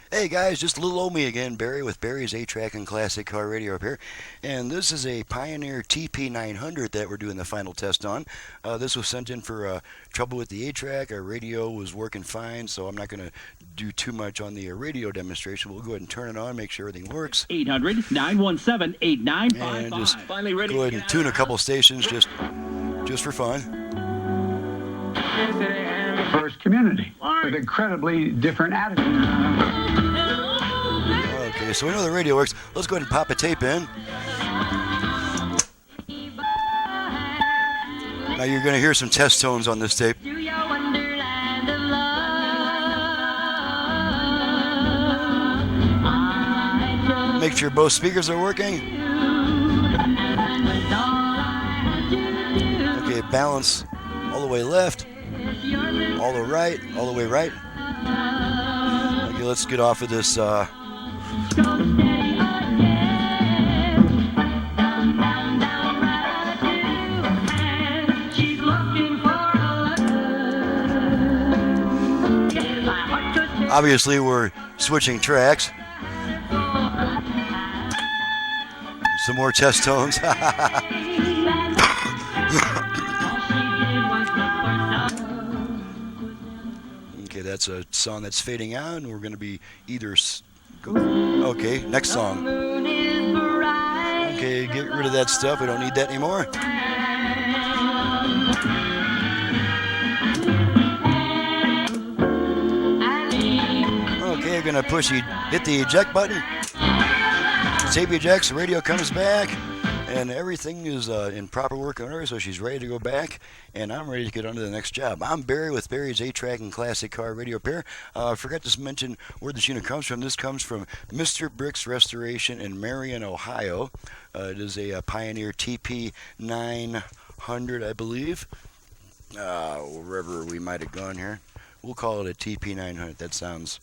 Hey guys, just little old me again, Barry with Barry's 8-Track and Classic Car Radio up here. And this is a Pioneer TP-900 that we're doing the final test on. This was sent in for trouble with the 8-Track. Our radio was working fine, so I'm not going to do too much on the radio demonstration. We'll go ahead and turn it on, make sure everything works. 800-917-8955. And just Finally ready. go ahead and tune a couple stations just for fun. First community with incredibly different attitudes. Okay, so we know the radio works. Let's go ahead and pop a tape in. Now you're going to hear some test tones on this tape. Make sure both speakers are working. Okay, balance all the way left, all the right, all the way right. Okay, let's get off of this. Obviously, we're switching tracks. Some more test tones. Okay, that's a song that's fading out, and we're going to be either... Okay, next song. Okay, get rid of that stuff. We don't need that anymore. Okay, we're going to hit the eject button. Tape ejects, the radio comes back, and everything is in proper work order, so she's ready to go back, and I'm ready to get on to the next job. I'm Barry with Barry's 8-Track and Classic Car Radio Pair. I forgot to mention where this unit comes from. This comes from Mr. Brick's Restoration in Marion, Ohio. It is a Pioneer TP-900, I believe. Wherever we might have gone here. We'll call it a TP-900. That sounds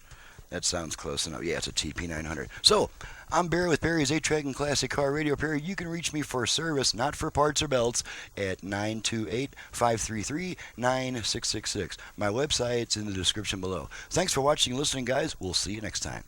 close enough. Yeah, it's a TP-900. So, I'm Barry with Barry's 8-Track and Classic Car Radio Pair. You can reach me for service, not for parts or belts, at 928-533-9666. My website's in the description below. Thanks for watching and listening, guys. We'll see you next time.